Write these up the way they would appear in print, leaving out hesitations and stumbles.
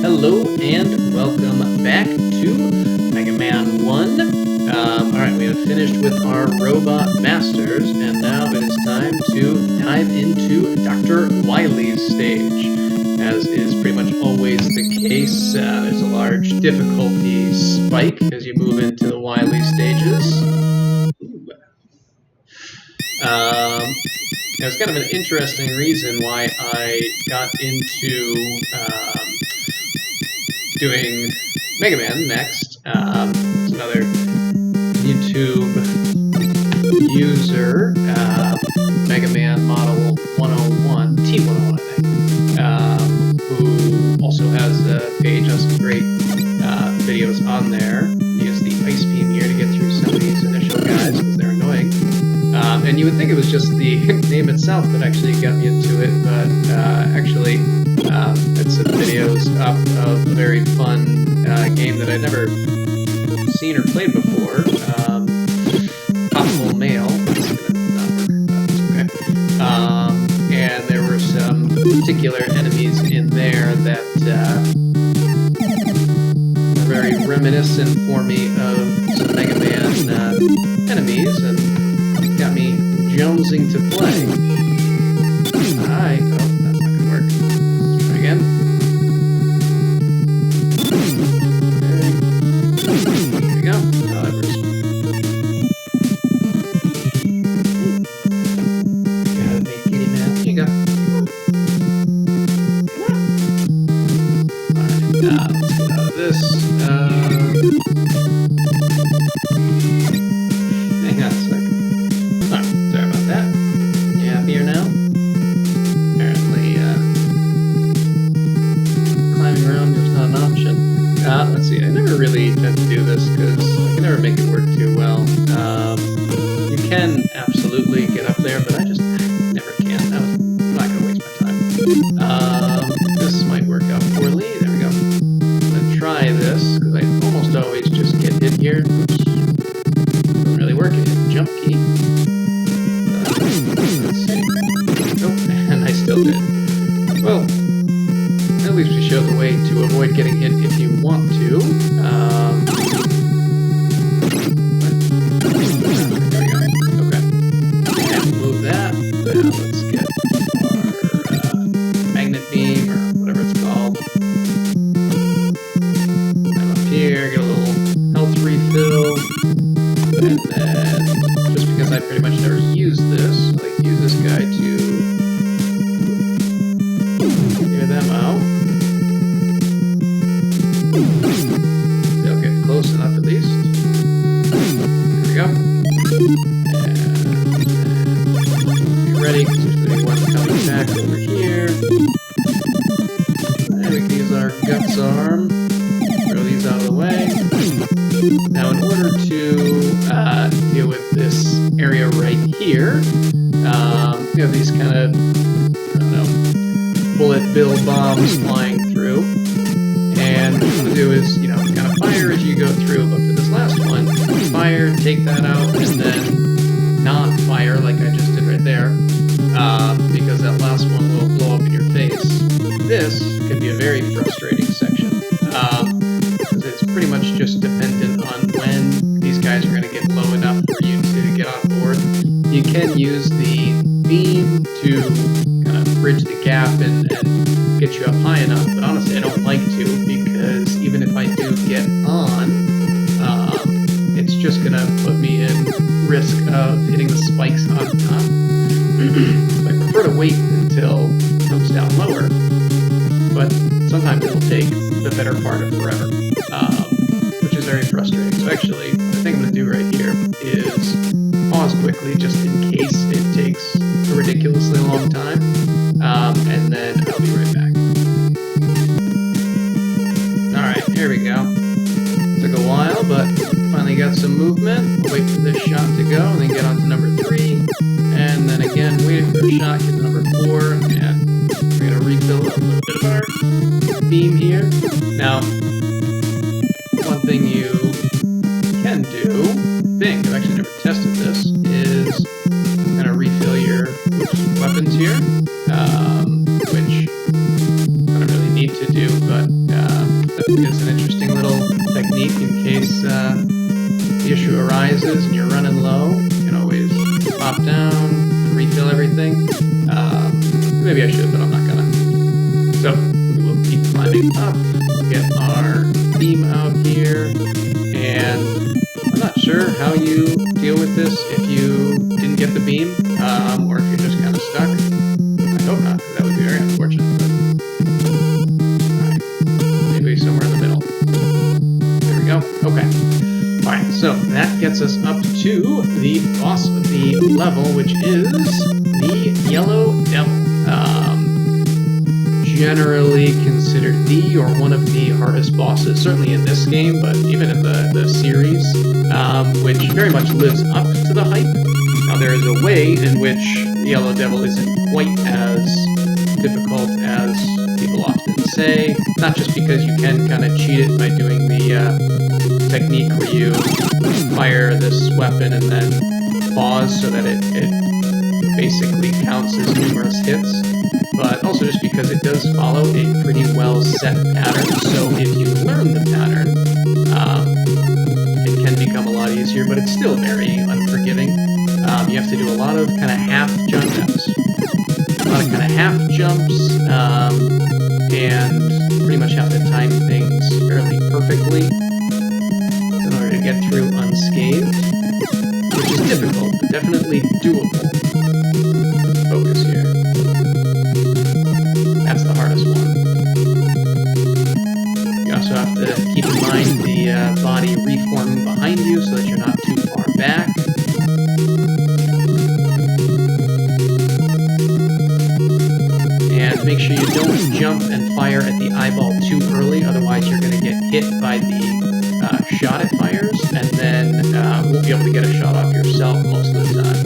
Hello and welcome back to Mega Man 1. Alright, we have finished with our Robot Masters, and now it is time to dive into Dr. Wily's stage. As is pretty much always the case, there's a large difficulty spike as you move into the Wily stages. There's kind of an interesting reason why I got into doing Mega Man next. It's another YouTube user, Mega Man Model 101, T101 I think, who also has a page on some great videos on there. Use the ice beam here to get through some of these initial guys because they're annoying. And you would think it was just the name itself that actually got me into it, but actually it's some videos up of a very fun game that I'd never seen or played before. Possible Mail. That's gonna not work, but it's okay. And there were some particular enemies in there that were very reminiscent for me of some Mega Man enemies, and got me jonesing to play. Oh, that's not gonna work. Let's try again. Okay. There we go. Oh, that works. Gotta make kitty man. Here you go. Alright, now let's get out of this. Hang on a second. Oh, sorry about that. You happier now? Apparently, climbing around is not an option. Let's see, I never really tend to do this because I can never make it work too well. You can absolutely get up there, but I just never can. I'm not going to waste my time. This might work out poorly. There we go. I'm going to try this because I almost always just get hit here. Oops. Doesn't really work. I hit the jump key. Let's see. Oh, and I still did. Well, at least we showed the way to avoid getting hit if you want to. There we go. Okay. And move that. Now let's get our magnet beam, or whatever it's called. I'm up here, get a little health refill. And then, just because I pretty much never use this, I like to use this guy to clear them out. They'll get close enough at least. There we go. And be ready, because there's going to be one coming back over here. And we can use our guts arm. Throw these out of the way. Now, in order to deal with this area right here, you have these kind of, I don't know, bullet bill bombs flying through. And what you want to do is, kind of fire as you go through. But for this last one, fire, take that out, and then not fire like I just did right there, because that last one will blow up in your face. This can be a very frustrating section. It's pretty much just dependent on when these guys are going to get low enough for you to get on board. You can use the beam to kind of bridge the gap and get you up high enough, but honestly I don't like to, because even if I do get on, it's just going to put me in risk of hitting the spikes on top. So I prefer to wait until it comes down lower, but sometimes it'll take the better part of forever, which is very frustrating. So actually, the thing I'm going to do right here is pause quickly, just in case it takes a ridiculously long time, and then I'll be right back. Alright, here we go. Took a while, but finally got some movement. We'll wait for this shot to go, and then get on to number 3, and then again, wait for the shot, get to number 4, and we're going to refill a little bit of our beam here. Now, one thing you can do, I've actually never tested this, is kind of refill your weapons here, which I don't really need to do, but is an interesting little technique in case the issue arises and you're running low. You can always pop down, refill everything. Maybe I should, but I'm not gonna. So we will keep climbing up, get our beam out here, and I'm not sure how you deal with this if you didn't get the beam, or if you're just kind of stuck. I hope not, because that would be very unfortunate. But maybe somewhere in the middle. There we go. Okay. Alright, so that gets us up to the boss of the level, which is the Yellow Devil. Generally considered the or one of the hardest bosses, certainly in this game, but even in the series, which very much lives up to the hype. Now there is a way in which the Yellow Devil isn't quite as difficult as people often say, not just because you can kind of cheat it by doing the technique where you fire this weapon and then pause so that it basically counts as numerous hits, but also just because it does follow a pretty well set pattern. So if you learn the pattern, it can become a lot easier, but it's still very unforgiving. You have to do a lot of kind of half jumps, and pretty much have to time things fairly perfectly in order to get through unscathed, which is difficult, but definitely doable. Focus here. That's the hardest one. You also have to keep in mind the body reforming behind you so that you're not too far back. And make sure you don't jump and fire at the eyeball too early, otherwise you're going to get hit by the shot it fires, and then won't be able to get a shot off yourself most of the time.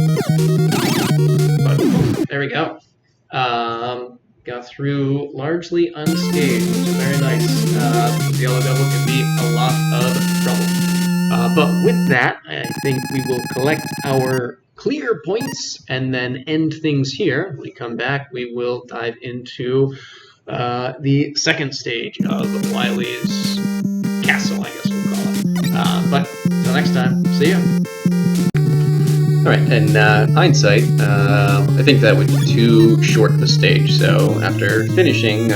But there we go. Got through largely unscathed. Very nice. The Yellow Devil can be a lot of trouble. But with that, I think we will collect our clear points and then end things here. When we come back, we will dive into the second stage of Wily's castle, I guess we'll call it. But until next time, see ya. Alright, in hindsight, I think that would be too short of a stage, so after finishing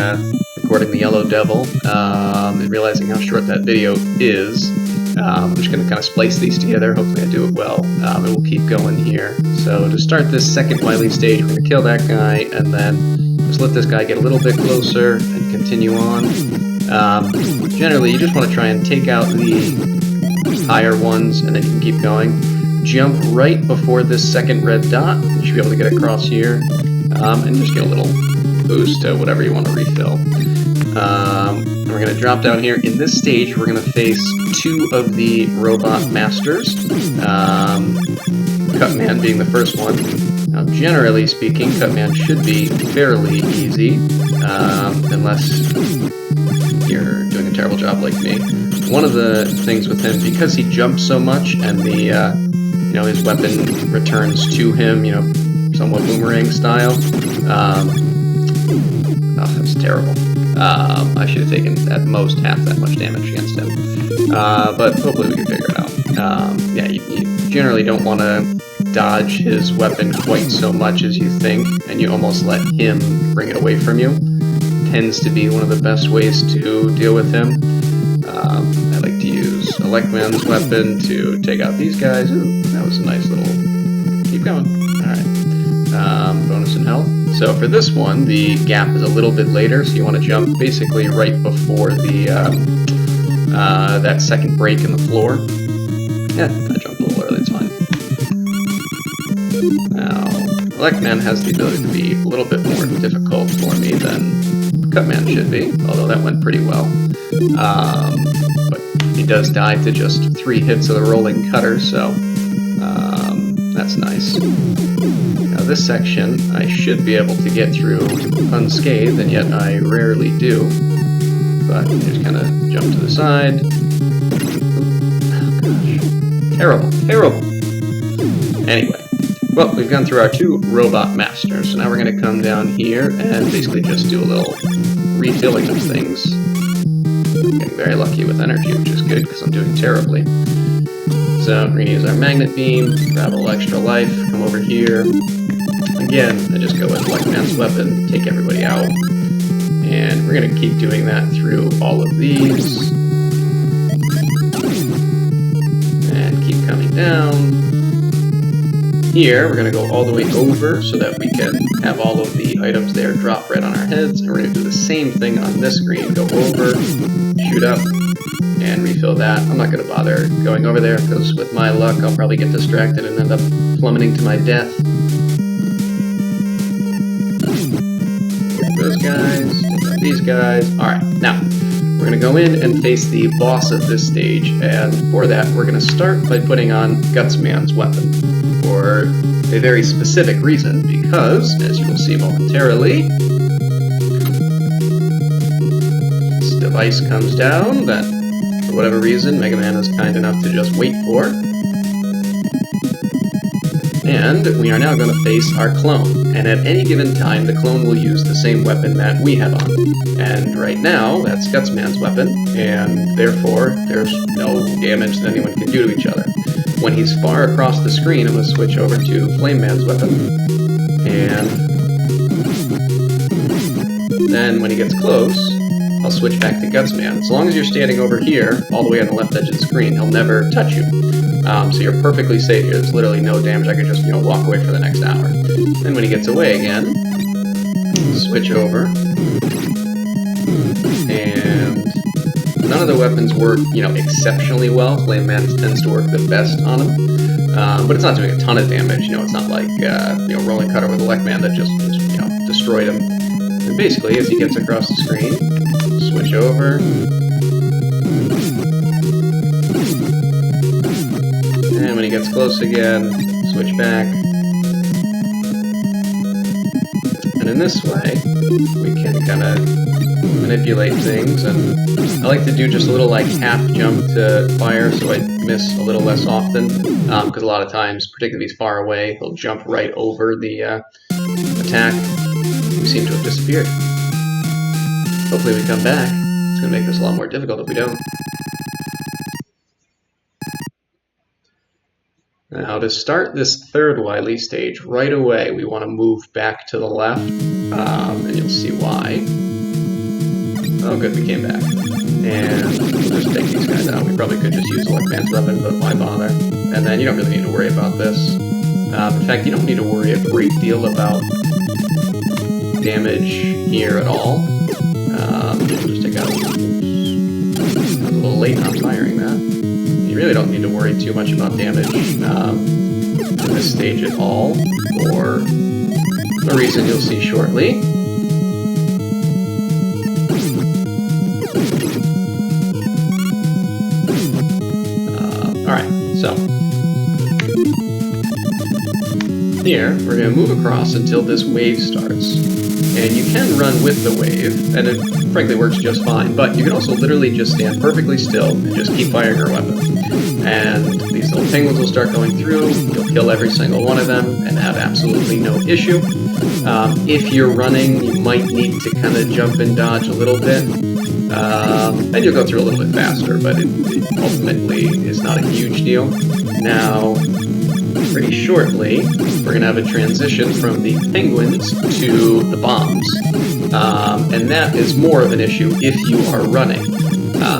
recording the Yellow Devil and realizing how short that video is, I'm just going to kind of splice these together. Hopefully I do it well, and we'll keep going here. So to start this second Wily stage, we're going to kill that guy, and then just let this guy get a little bit closer and continue on. Generally, you just want to try and take out the higher ones, and then you can keep going. Jump right before this second red dot. You should be able to get across here, and just get a little boost to whatever you want to refill. We're going to drop down here. In this stage, we're going to face two of the robot masters, Cutman being the first one. Now, generally speaking, Cutman should be fairly easy, unless you're doing a terrible job like me. One of the things with him, because he jumps so much and the his weapon returns to him, somewhat boomerang style. That's terrible. I should have taken at most half that much damage against him. But hopefully we can figure it out. Yeah, you generally don't want to dodge his weapon quite so much as you think, and you almost let him bring it away from you. Tends to be one of the best ways to deal with him. I like to use Electman's weapon to take out these guys. Ooh, that was a nice little... Keep going. Alright. Bonus in health. So for this one, the gap is a little bit later, so you want to jump basically right before the that second break in the floor. Yeah, I jumped a little early, it's fine. Now, Electman has the ability to be a little bit more difficult for me than Cutman should be, although that went pretty well. But he does die to just 3 hits of the rolling cutter, so that's nice. Now this section I should be able to get through unscathed, and yet I rarely do. But just kind of jump to the side. Oh gosh. Terrible, terrible. Anyway. Well, we've gone through our 2 robot masters, so now we're going to come down here and basically just do a little refilling of things. Getting very lucky with energy, which is good because I'm doing terribly. So we're going to use our magnet beam, grab a little extra life, come over here. Again, I just go with Blackman's weapon, take everybody out. And we're going to keep doing that through all of these. And keep coming down. Here, we're going to go all the way over so that we can have all of the items there drop right on our heads. And we're going to do the same thing on this screen. Go over, shoot up, and refill that. I'm not going to bother going over there because with my luck, I'll probably get distracted and end up plummeting to my death. Get those guys, take out these guys. Alright, now, we're going to go in and face the boss of this stage, and for that, we're going to start by putting on Gutsman's weapon. For a very specific reason, because, as you will see momentarily, this device comes down that, for whatever reason, Mega Man is kind enough to just wait for. And we are now going to face our clone, and at any given time, the clone will use the same weapon that we have on. And right now, that's Gutsman's weapon, and therefore, there's no damage that anyone can do to each other. When he's far across the screen, I'm going to switch over to Flame Man's weapon, and then when he gets close, I'll switch back to Gutsman. As long as you're standing over here, all the way on the left edge of the screen, he'll never touch you. So you're perfectly safe here. There's literally no damage. I could just, walk away for the next hour. Then when he gets away again, switch over, and none of the weapons work, exceptionally well. Flame Man tends to work the best on him, but it's not doing a ton of damage. It's not like Rolling Cutter with Elecman that just destroyed him. And basically, as he gets across the screen, switch over, and when he gets close again, switch back. And in this way, we can kind of manipulate things, and I like to do just a little half jump to fire so I miss a little less often, because a lot of times, particularly if he's far away, he'll jump right over the attack. We seem to have disappeared. Hopefully we come back. It's going to make this a lot more difficult if we don't. Now, to start this third Wily stage, right away we want to move back to the left, and you'll see why. Oh good, we came back. And we'll just take these guys out. We probably could just use Elecman's weapon, but why bother? And then you don't really need to worry about this. In fact, you don't need to worry a great deal about damage here at all. Just take out... I was a little late on firing that. You really don't need to worry too much about damage in this stage at all, for a reason you'll see shortly. Alright, so here we're going to move across until this wave starts. And you can run with the wave, and it frankly works just fine, but you can also literally just stand perfectly still and just keep firing your weapon. And these little penguins will start going through, you'll kill every single one of them and have absolutely no issue. If you're running, you might need to kind of jump and dodge a little bit, and you'll go through a little bit faster, but it ultimately is not a huge deal. Now, pretty shortly, we're going to have a transition from the penguins to the bombs. And that is more of an issue if you are running.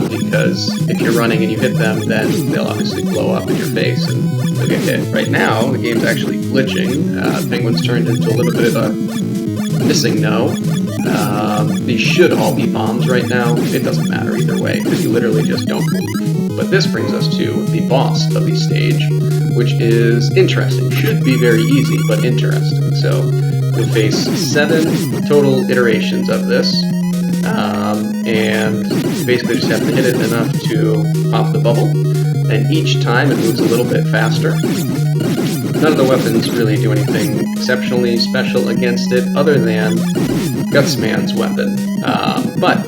Because if you're running and you hit them, then they'll obviously blow up in your face and you'll get hit. Right now, the game's actually glitching. Penguins turned into a little bit of a missing no. These should all be bombs right now. It doesn't matter either way, because you literally just don't move. But this brings us to the boss of the stage, which is interesting. Should be very easy, but interesting. So you'll face 7 total iterations of this, and basically just have to hit it enough to pop the bubble, and each time it moves a little bit faster. None of the weapons really do anything exceptionally special against it, other than Gutsman's weapon, but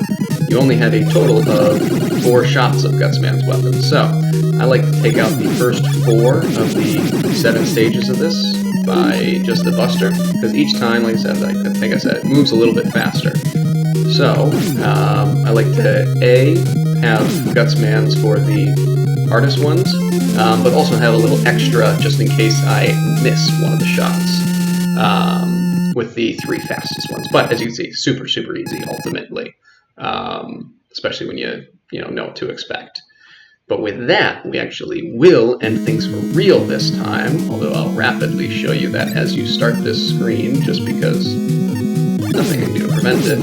you only have a total of 4 shots of Gutsman's weapon, so I like to take out the first 4 of the 7 stages of this by just the buster, because each time, like I said, I think I said, it moves a little bit faster. So, I like to A, have Gutsmans for the hardest ones, but also have a little extra just in case I miss one of the shots with the 3 fastest ones. But as you can see, super, super easy ultimately, especially when you know what to expect. But with that, we actually will end things for real this time, although I'll rapidly show you that as you start this screen, just because nothing I can do to prevent it.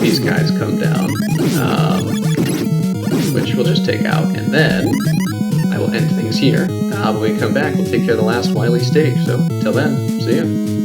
These guys come down, which we'll just take out, and then I will end things here. When we come back, we'll take care of the last Wily stage. So, till then, see ya.